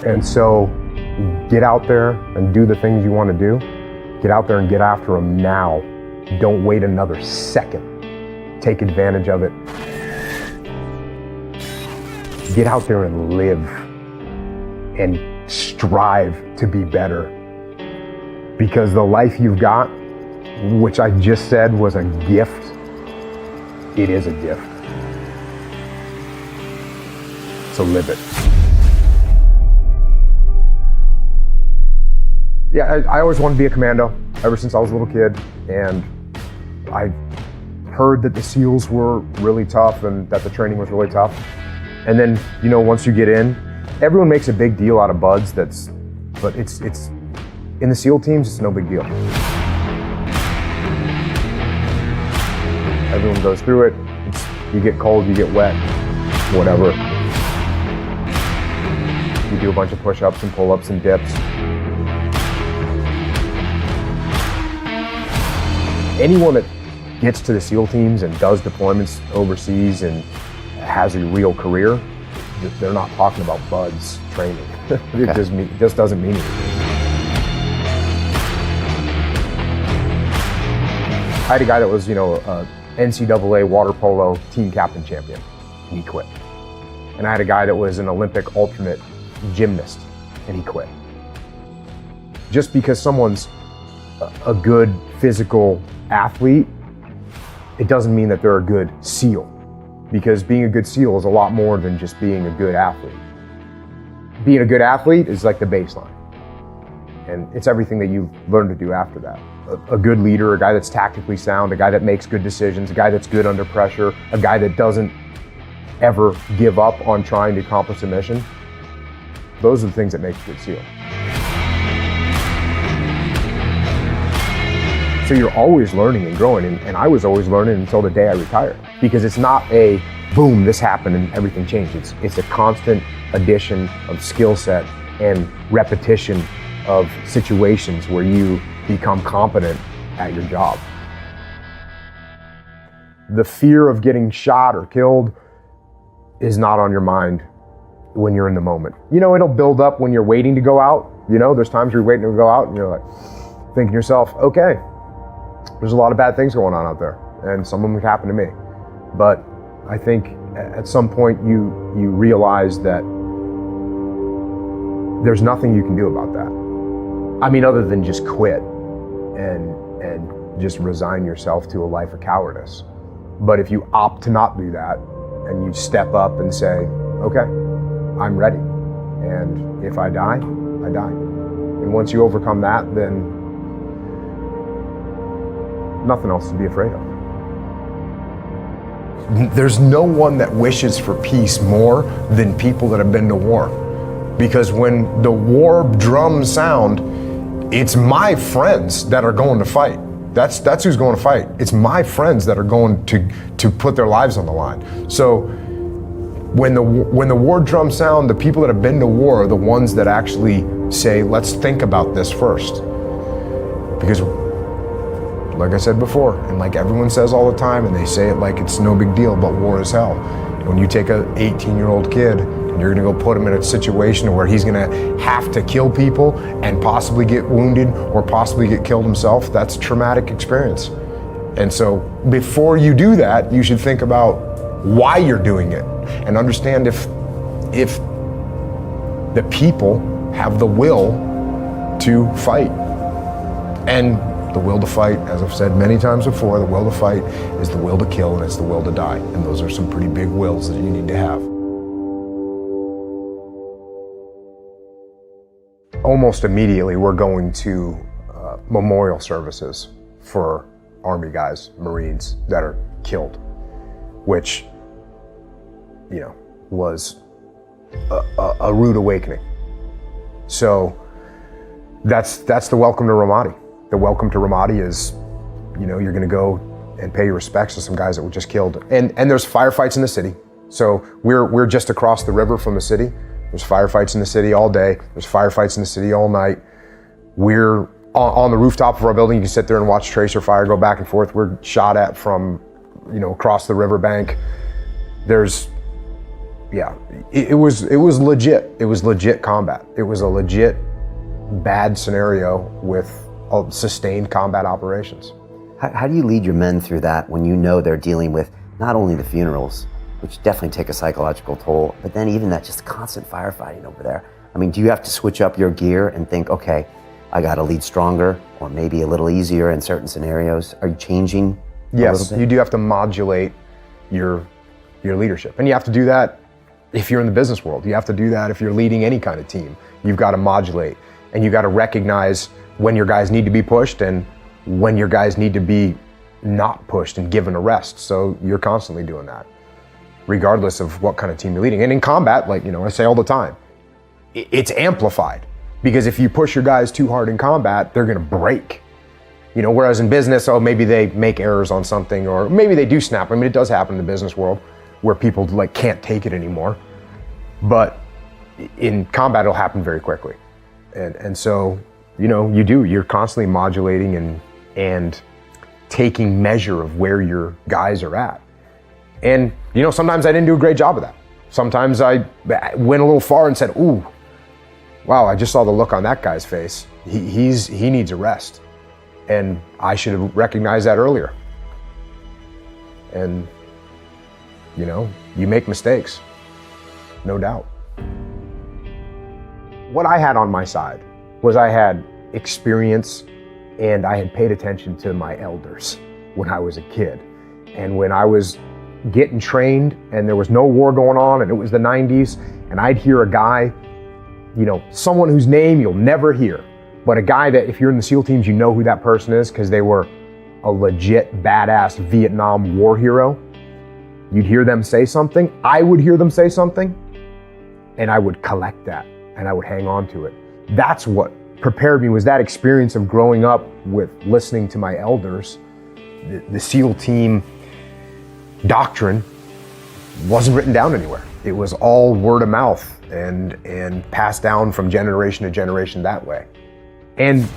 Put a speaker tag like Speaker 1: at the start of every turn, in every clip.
Speaker 1: And so get out there and do the things you want to do. Get out there and get after them now. Don't wait another second. Take advantage of it. Get out there and live and strive to be better. Because the life you've got, which I just said was a gift, it is a gift. So live it. Yeah, I always wanted to be a commando ever since I was a little kid, and I heard that the SEALs were really tough and that the training was really tough. And then, you know, once you get in, everyone makes a big deal out of buds, but it's in the SEAL teams, it's no big deal. Everyone goes through it. You get cold, you get wet, whatever. You do a bunch of push-ups and pull-ups and dips. Anyone that gets to the SEAL teams and does deployments overseas and has a real career, they're not talking about buds training. It just doesn't mean anything. I had a guy that was, a NCAA water polo team captain champion, and he quit. And I had a guy that was an Olympic alternate gymnast, and he quit. Just because someone's a good physical athlete, it doesn't mean that they're a good SEAL. Because being a good SEAL is a lot more than just being a good athlete. Being a good athlete is like the baseline. And it's everything that you've learned to do after that. A good leader, a guy that's tactically sound, a guy that makes good decisions, a guy that's good under pressure, a guy that doesn't ever give up on trying to accomplish a mission. Those are the things that make a good SEAL. So you're always learning and growing, and I was always learning until the day I retired. Because it's not a boom, this happened and everything changed. It's a constant addition of skill set and repetition of situations where you become competent at your job. The fear of getting shot or killed is not on your mind when you're in the moment. It'll build up when you're waiting to go out. There's times you're waiting to go out and you're like thinking to yourself, okay, there's a lot of bad things going on out there, and some of them could happen to me. But I think at some point you realize that there's nothing you can do about that. Other than just quit and just resign yourself to a life of cowardice. But if you opt to not do that and you step up and say, okay, I'm ready. And if I die, I die. And once you overcome that, then nothing else to be afraid of. There's no one that wishes for peace more than people that have been to war. Because when the war drums sound, it's my friends that are going to fight. That's who's going to fight. It's my friends that are going to put their lives on the line. So when the war drums sound, the people that have been to war are the ones that actually say, let's think about this first. Because like I said before, and like everyone says all the time, and they say it like it's no big deal, but war is hell. When you take an 18-year-old kid and you're gonna go put him in a situation where he's gonna have to kill people and possibly get wounded or possibly get killed himself, that's a traumatic experience. And so before you do that, you should think about why you're doing it and understand if the people have the will to fight. And the will to fight, as I've said many times before, the will to fight is the will to kill and it's the will to die. And those are some pretty big wills that you need to have. Almost immediately, we're going to memorial services for Army guys, Marines that are killed, which, was a rude awakening. So that's the welcome to Ramadi. The welcome to Ramadi is, you're gonna go and pay your respects to some guys that were just killed. And there's firefights in the city. So we're just across the river from the city. There's firefights in the city all day. There's firefights in the city all night. We're on the rooftop of our building. You can sit there and watch tracer fire go back and forth. We're shot at from, across the riverbank. There's, Yeah, it was legit. It was legit combat. It was a legit bad scenario with sustained combat operations.
Speaker 2: How do you lead your men through that when you know they're dealing with not only the funerals, which definitely take a psychological toll, but then even that just constant firefighting over there? I mean, do you have to switch up your gear and think, okay, I got to lead stronger or maybe a little easier in certain scenarios? Are you changing a little bit?
Speaker 1: You do have to modulate your leadership. And you have to do that if you're in the business world. You have to do that if you're leading any kind of team. You've got to modulate, and you got to recognize when your guys need to be pushed and when your guys need to be not pushed and given a rest. So you're constantly doing that, regardless of what kind of team you're leading. And in combat, like, I say all the time, it's amplified, because if you push your guys too hard in combat, they're going to break. Whereas in business, maybe they make errors on something, or maybe they do snap. I mean, it does happen in the business world where people can't take it anymore. But in combat, it'll happen very quickly. And so, you're constantly modulating and taking measure of where your guys are at. And, sometimes I didn't do a great job of that. Sometimes I went a little far and said, ooh, wow, I just saw the look on that guy's face. He needs a rest. And I should have recognized that earlier. And, you make mistakes, no doubt. What I had on my side was I had experience, and I had paid attention to my elders when I was a kid. And when I was getting trained and there was no war going on and it was the 90s, and I'd hear a guy, someone whose name you'll never hear, but a guy that if you're in the SEAL teams, you know who that person is because they were a legit badass Vietnam war hero. You'd hear them say something, I would hear them say something, and I would collect that and I would hang on to it. That's what prepared me, was that experience of growing up with listening to my elders. The SEAL team doctrine wasn't written down anywhere. It was all word of mouth and passed down from generation to generation that way. And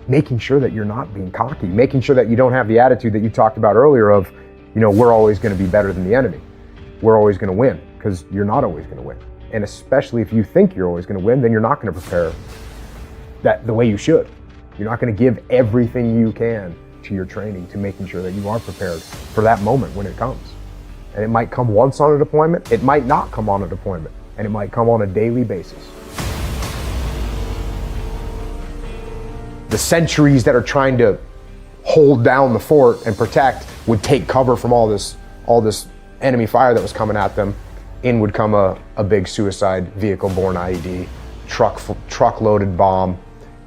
Speaker 1: making sure that you're not being cocky, making sure that you don't have the attitude that you talked about earlier of, we're always going to be better than the enemy. We're always going to win, because you're not always going to win. And especially if you think you're always going to win, then you're not going to prepare that the way you should. You're not going to give everything you can to your training to making sure that you are prepared for that moment when it comes. And it might come once on a deployment, it might not come on a deployment, and it might come on a daily basis. The sentries that are trying to hold down the fort and protect would take cover from all this enemy fire that was coming at them. In would come a big suicide vehicle-borne IED, truck-loaded bomb,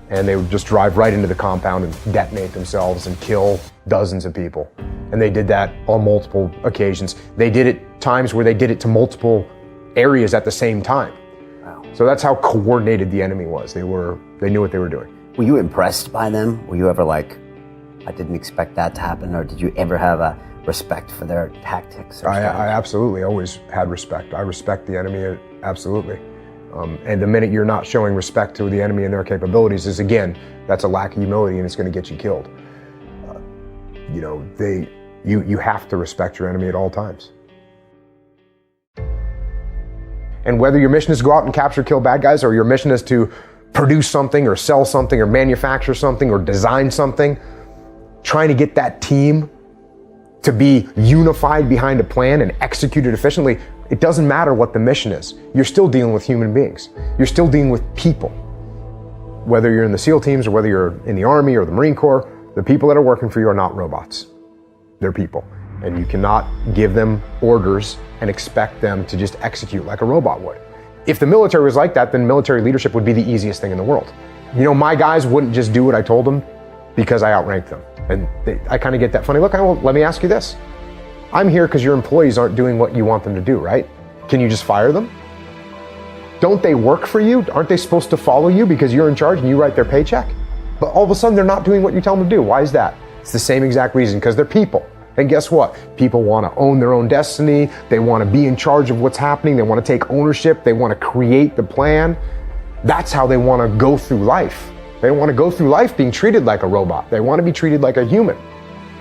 Speaker 1: and they would just drive right into the compound and detonate themselves and kill dozens of people. And they did that on multiple occasions. They did it times where they did it to multiple areas at the same time.
Speaker 2: Wow.
Speaker 1: So that's how coordinated the enemy was. They knew what they were doing.
Speaker 2: Were you impressed by them? Were you ever like, I didn't expect that to happen? Or did you ever have a respect for their tactics?
Speaker 1: I absolutely always had respect. I respect the enemy, absolutely. And the minute you're not showing respect to the enemy and their capabilities is, again, that's a lack of humility, and it's going to get you killed. You have to respect your enemy at all times. And whether your mission is to go out and capture, kill bad guys, or your mission is to produce something or sell something or manufacture something or design something, trying to get that team to be unified behind a plan and execute it efficiently, it doesn't matter what the mission is. You're still dealing with human beings. You're still dealing with people. Whether you're in the SEAL teams or whether you're in the Army or the Marine Corps, the people that are working for you are not robots. They're people. And you cannot give them orders and expect them to just execute like a robot would. If the military was like that, then military leadership would be the easiest thing in the world. My guys wouldn't just do what I told them because I outranked them. And I kind of get that funny look. Well, let me ask you this. I'm here because your employees aren't doing what you want them to do, right? Can you just fire them? Don't they work for you? Aren't they supposed to follow you because you're in charge and you write their paycheck? But all of a sudden they're not doing what you tell them to do. Why is that? It's the same exact reason, because they're people. And guess what? People want to own their own destiny. They want to be in charge of what's happening. They want to take ownership. They want to create the plan. That's how they want to go through life. They don't want to go through life being treated like a robot. They want to be treated like a human.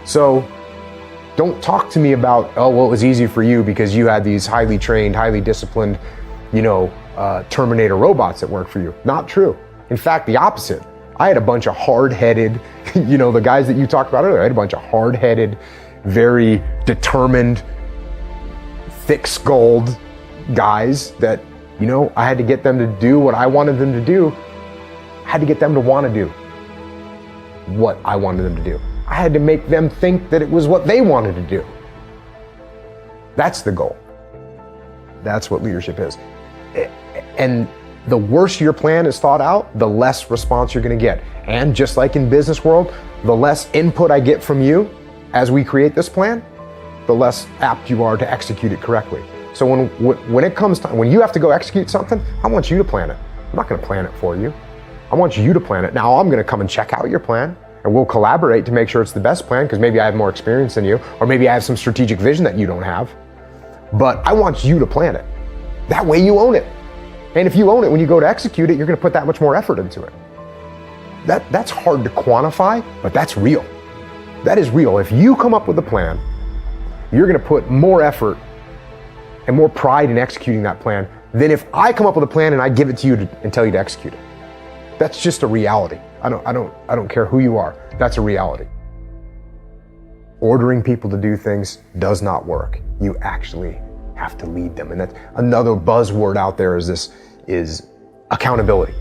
Speaker 1: So Don't talk to me about, oh, well, it was easy for you because you had these highly trained, highly disciplined, Terminator robots that work for you. Not true. In fact, the opposite. I had a bunch of hard-headed, the guys that you talked about earlier, I had a bunch of hard-headed, very determined, thick-skulled guys that, I had to get them to do what I wanted them to do. I had to get them to want to do what I wanted them to do. I had to make them think that it was what they wanted to do. That's the goal. That's what leadership is. And the worse your plan is thought out, the less response you're going to get. And just like in business world, the less input I get from you as we create this plan, the less apt you are to execute it correctly. So when it comes time, when you have to go execute something, I want you to plan it. I'm not going to plan it for you. I want you to plan it. Now I'm going to come and check out your plan, and we'll collaborate to make sure it's the best plan, because maybe I have more experience than you, or maybe I have some strategic vision that you don't have. But I want you to plan it. That way you own it. And if you own it, when you go to execute it, you're going to put that much more effort into it. That's hard to quantify, but that's real. That is real. If you come up with a plan, you're going to put more effort and more pride in executing that plan than if I come up with a plan and I give it to you and tell you to execute it. That's just a reality. I don't care who you are. That's a reality. Ordering people to do things does not work. You actually have to lead them. And that's another buzzword out there is accountability.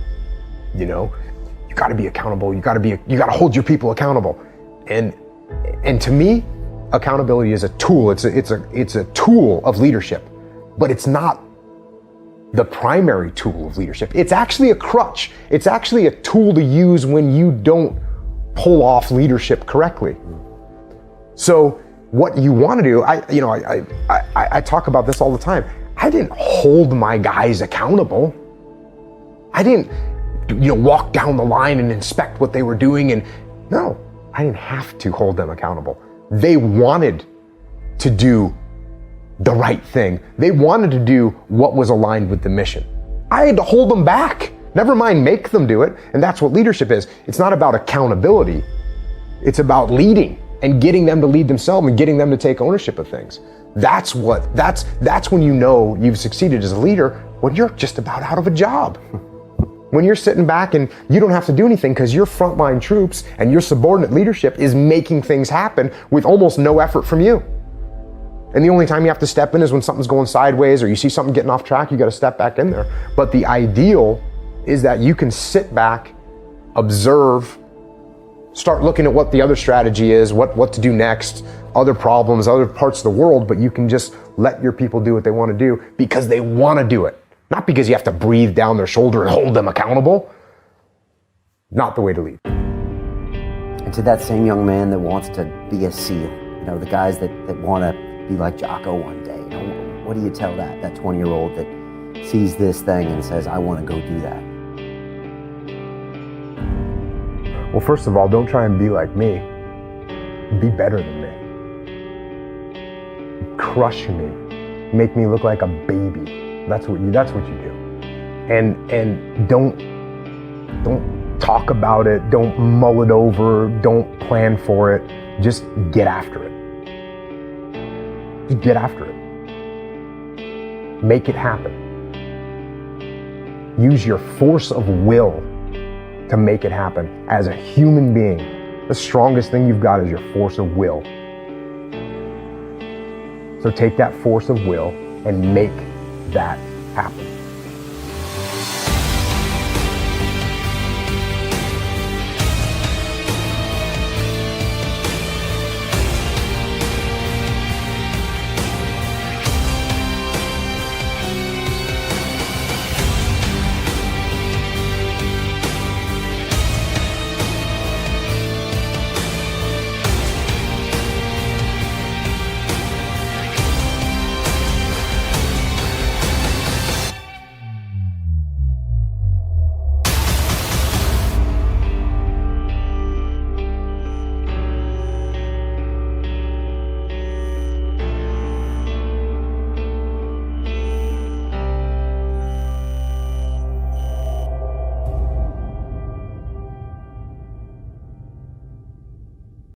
Speaker 1: You got to be accountable. You got to hold your people accountable. And to me, accountability is a tool. It's a tool of leadership, but it's not the primary tool of leadership. It's actually a crutch. It's actually a tool to use when you don't pull off leadership correctly. So what you want to do, I talk about this all the time. I didn't hold my guys accountable. I didn't, walk down the line and inspect what they were doing. No, I didn't have to hold them accountable. They wanted to do the right thing. They wanted to do what was aligned with the mission. I had to hold them back. Never mind make them do it. And that's what leadership is. It's not about accountability. It's about leading and getting them to lead themselves and getting them to take ownership of things. That's when you've succeeded as a leader, when you're just about out of a job. When you're sitting back and you don't have to do anything because your frontline troops and your subordinate leadership is making things happen with almost no effort from you. And the only time you have to step in is when something's going sideways or you see something getting off track, you got to step back in there. But the ideal is that you can sit back, observe, start looking at what the other strategy is, what to do next, other problems, other parts of the world, but you can just let your people do what they want to do because they want to do it. Not because you have to breathe down their shoulder and hold them accountable. Not the way to lead.
Speaker 2: And to that same young man that wants to be a SEAL, the guys that want to be like Jocko one day, what do you tell that 20-year-old that sees this thing and says, I want to go do that?
Speaker 1: Well, first of all, don't try and be like me. Be better than me. Crush me. Make me look like a baby. That's what you do. And don't talk about it. Don't mull it over. Don't plan for it. Just get after it. Just get after it. Make it happen. Use your force of will to make it happen. As a human being, the strongest thing you've got is your force of will. So take that force of will and make that happen.